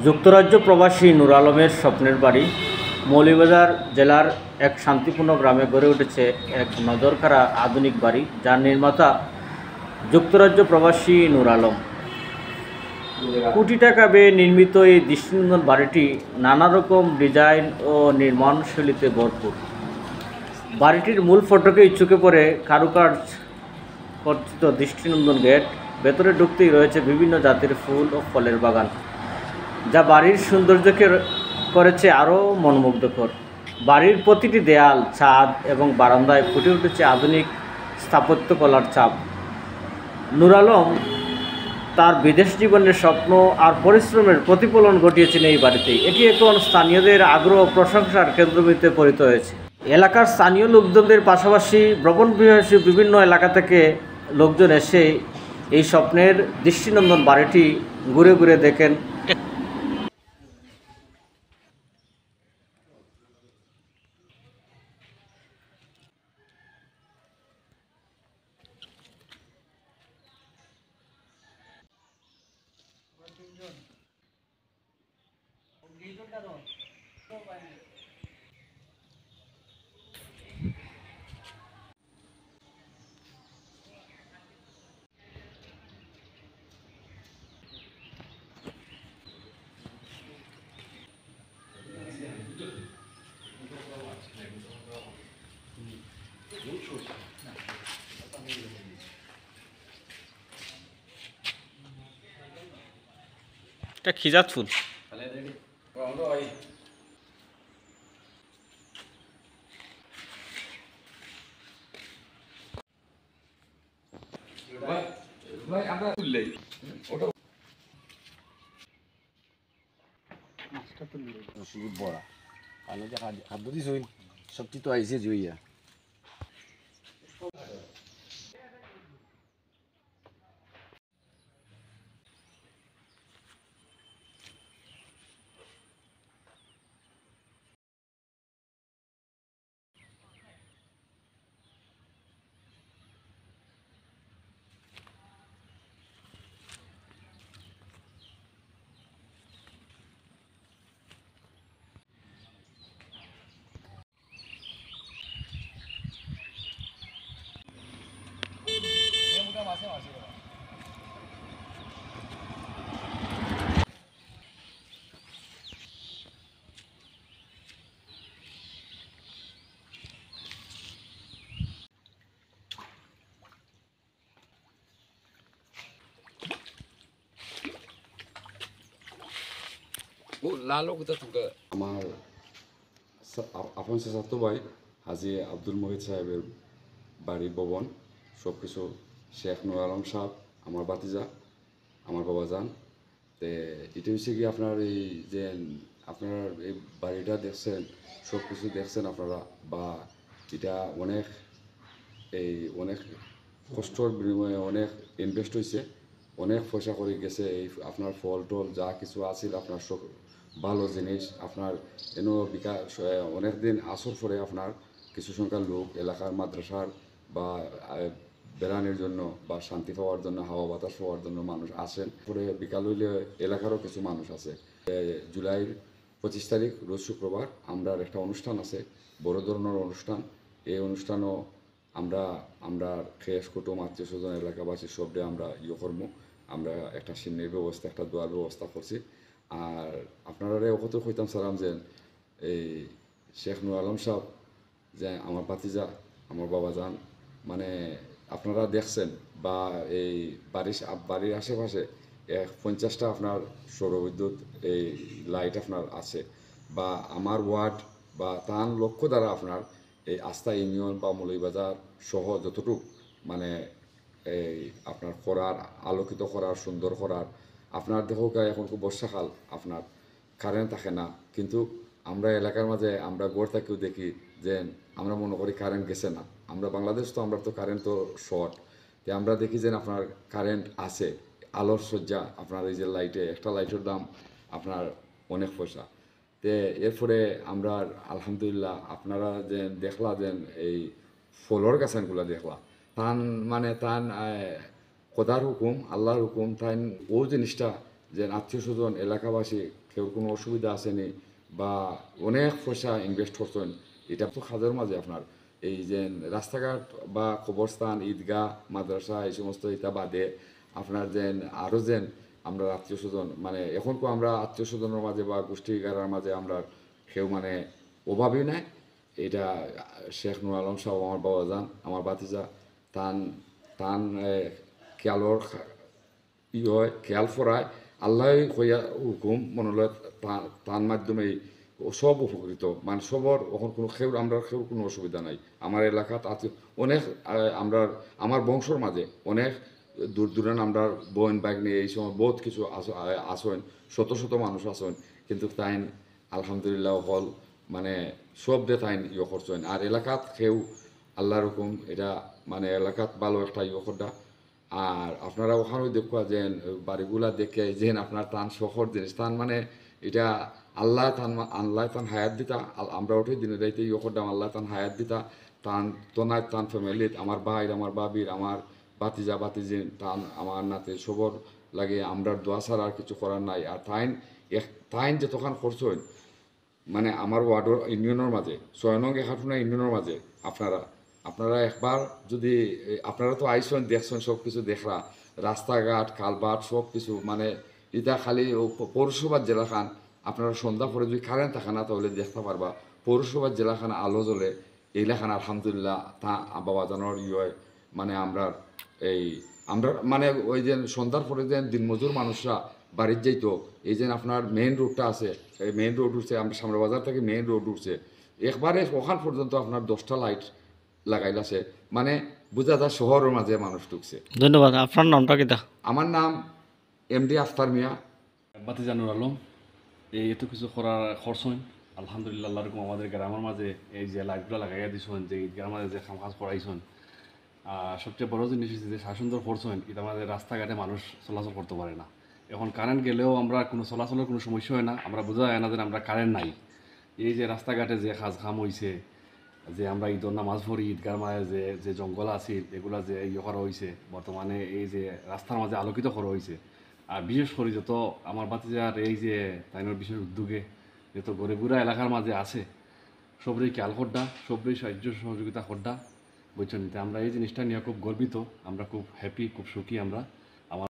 যুক্তরাজ্য প্রবাসী নূর আলমের স্বপ্নের বাড়ি মৌলভীবাজার জেলার এক শান্তিপূর্ণ গ্রামে গড়ে উঠেছে এক নজরকাড়া আধুনিক বাড়ি, যার নির্মাতা যুক্তরাজ্য প্রবাসী নূর আলম। কোটি টাকা ব্যয়ে নির্মিত এই দৃষ্টিনন্দন বাড়িটি নানা রকম ডিজাইন ও নির্মাণশৈলীতে ভরপুর। বাড়িটির মূল ফটকে চোখে পড়ে কারুকার্য খচিত দৃষ্টিনন্দন গেট। ভেতরে ঢুকতেই রয়েছে বিভিন্ন জাতের ফুল ও ফলের বাগান, যা বাড়ির সৌন্দর্যকে করেছে আরও মনোমুগ্ধকর। বাড়ির প্রতিটি দেয়াল, ছাদ এবং বারান্দায় ফুটে উঠেছে আধুনিক স্থাপত্যকলার ছাপ। নূর আলম তার বিদেশ জীবনের স্বপ্ন আর পরিশ্রমের প্রতিফলন ঘটিয়েছেন এই বাড়িতেই। এটি এখন স্থানীয়দের আগ্রহ ও প্রশংসার কেন্দ্রবিন্দুতে পরিণত হয়েছে। এলাকার স্থানীয় লোকজনদের পাশাপাশি ভ্রমণ পিপাসু বিভিন্ন এলাকা থেকে লোকজন এসে এই স্বপ্নের দৃষ্টিনন্দন বাড়িটি ঘুরে ঘুরে দেখেন। এটা খিজাত ফুল। বড়া কারণ যে খাদ্য দিস সবটি তো আইসে জুইয়া লালো কোথা থেকে আমার আপন চাচাতো ভাই হাজি আব্দুল মহিদ সাহেবের বাড়ি ভবন সব কিছু শেখ নূর আলম সাহেব আমার বাতিজা আমার বাবা যান। তো এটা হচ্ছে কি আপনার এই যে আপনার এই বাড়িটা দেখছেন, সব কিছু দেখছেন আপনারা, বা এটা অনেক কষ্টর বিনিময়ে অনেক ইনভেস্ট হয়েছে, অনেক পয়সা করে গেছে। এই আপনার ফল টল যা কিছু আছিল আপনার সব ভালো জিনিস আপনার এনো বিকাশ অনেক দিন আসর পরে আপনার কিছু সংখ্যার লোক এলাকার মাদ্রাসার বা বেড়ানোর জন্য বা শান্তি পাওয়ার জন্য, হাওয়া বাতাস পাওয়ার জন্য মানুষ আসেন। পরে বিকাল হইলে এলাকারও কিছু মানুষ আছে। জুলাইয়ের 25 তারিখ রোজ শুক্রবার আমরা একটা অনুষ্ঠান আছে, বড় ধরনের অনুষ্ঠান। এই অনুষ্ঠানও আমরা খেস কুটুম আত্মীয় স্বজন এলাকাবাসী সবটাই আমরা করবো। আমরা একটা সিন্নির ব্যবস্থা, একটা দোয়ার ব্যবস্থা করছি। আর আপনারা অকত কইতাম সালাম যে এই শেখ নূর আলম সাহেব যে আমার ভাতিজা আমার বাবা যান, মানে আপনারা দেখছেন বা এই বাড়ির আশেপাশে 50টা আপনার সৌরবিদ্যুৎ এই লাইট আপনার আছে, বা আমার ওয়ার্ড বা তান লক্ষ্য দ্বারা আপনার এই আস্থা ইউনিয়ন বা মৌলভীবাজার সহ যতটুকু মানে এই আপনার করার, আলোকিত করার, সুন্দর করার। আপনার দেখো এখন খুব বর্ষাকাল, আপনার কারেন্ট থাকে না, কিন্তু আমরা এলাকার মাঝে আমরা গড় থাকেও দেখি যে আমরা মনে করি কারেন্ট গেছে না। আমরা বাংলাদেশ তো, আমরা তো কারেন্ট তো শর্ট, তো আমরা দেখি যে আপনার কারেন্ট আছে, আলোর সজ্জা আপনার এই যে লাইটে, একটা লাইটের দাম আপনার অনেক পয়সা। তে এরপরে আমরা আলহামদুলিল্লাহ আপনারা যে দেখলা যে এই ফলর গাছানগুলো দেখলা, তান মানে তান খোদার হুকুম, আল্লাহর হুকুম, তাই ও জিনিসটা যে আত্মীয় স্বজন এলাকাবাসী কেউ কোনো অসুবিধা আসেনি বা অনেক পয়সা ইনভেস্ট করছেন, এটা তো কাজের মাঝে আপনার এই যে রাস্তাঘাট বা কবরস্থান ঈদগাহ মাদ্রাসা এই সমস্ত এটা বাদে আপনার যেন আরও যেন আমরা আত্মীয় স্বজন মানে এখন তো আমরা আত্মীয় স্বজনের মাঝে বা গোষ্ঠীগারার মাঝে আমরা কেউ মানে অভাবই নাই। এটা শেখ নুর আলম সাহেব আমার বাবা যান আমার বাতিজা তান তান খেয়ালর ই হয় খেয়াল ফরায় আল্লাহ হইয়া হুকুম মনলয় তার মাধ্যমে সব উপকৃত মানে সবর ওখানে কোনো খেউর আমরা খেউর কোনো অসুবিধা নাই। আমার এলাকাত আছে অনেক আমরা আমার বংশর মাঝে অনেক দূর দূরান আমরা বোন বাইক নিয়ে এই সময় বহুত কিছু আসেন, শত শত মানুষ আসেন, কিন্তু তাই আলহামদুলিল্লাহ হল মানে সব দে তাই ইয়ে করছেন। আর এলাকাত কেউ আল্লাহর হুকুম এটা মানে এলাকাত ভালো একটা ইয়ে করদা। আর আপনারা ওখানেও দেখবা যে বাড়িগুলা দেখে যে আপনার তান শহর জিনিস তান মানে এটা আল্লাহ তান হায়াত দিতা আমরা ওঠে দিনে রাইতে ইয়ে করতাম আল্লাহ তান হায়াত দিতা তান তনায় তান ফ্যামিলিত আমার ভাই আমার বাবির আমার বাতিজা বাতিজি তান আমার নাতে সবর লাগে আমরা দোয়া ছাড়া আর কিছু করার নাই। আর তাইন যে তখন খরচ হয় মানে আমার ওয়ার্ডর ইউনিয়নের মাঝে 6 নং 1 ইউনিয়নের মাঝে আপনারা আপনারা একবার যদি আপনারা তো আইসন দেখছেন সব কিছু দেখরা রাস্তাঘাট খালবাট সব কিছু মানে এটা খালি পৌরসভার জেলাখান আপনারা সন্ধ্যা পরে যদি কারেন্ট থাকে না তাহলে দেখতে পারবা পৌরসভার জেলাখান আলো জ্বলে এইলাখান আলহামদুলিল্লাহ তা বাবা জানোর ইয়ে মানে আমরা এই আমরা মানে ওই যে সন্ধ্যার পরে যে দিনমজুর মানুষরা বাড়ির যাইতো এই যে আপনার মেইন রোডটা আছে এই মেইন রোড উঠছে আমরা সামনে বাজার থেকে মেইন রোড উঠছে একবারে ওখান পর্যন্ত আপনার 10টা লাইট লাগাইলাছে মানে বোঝা যায় শহরের মাঝে মানুষ ঢুকছে। ধন্যবাদ। আপনার নামটা কিতা? আমার নাম এমডি আফতার মিয়া। বাতিজা নুর আলম। এই এত কিছু করার খরচইন আলহামদুলিল্লাহ আল্লাহ রকম আমাদের গ্রামের মাঝে এই যে লাইটগুলো লাগাইয়া দিছেন যে ঈদগার মাঝে যে কাজ করাইছেন সবচেয়ে বড় জিনিস হচ্ছে যে শাসনদর খরচইন এটা আমাদের রাস্তাঘাটে মানুষ চলাচল করতে পারে না। এখন কারেন্ট গেলেও আমরা কোনো চলাচলের কোনো সমস্যা হয় না, আমরা বোঝা যায় না যে আমরা কারেন্ট নাই। এই যে রাস্তাঘাটে যে কাজ কাম হয়েছে যে আমরা ঈদর নামাজ পড়ি ঈদগার মাঝে যে যে জঙ্গল আছিল এগুলা যে ইয়ে করা হয়েছে বর্তমানে এই যে রাস্তার মাঝে আলোকিত করা হয়েছে। আর বিশেষ করে যত আমার বাতিজার এই যে তাইনোর বিশেষ উদ্যোগে যত গরিবুরা এলাকার মাঝে আছে সবরই খেয়াল করডা সবরই সাহায্য সহযোগিতা করডা বুঝছেন। আমরা এই জিনিসটা নিয়ে খুব গর্বিত, আমরা খুব হ্যাপি খুব সুখী আমরা।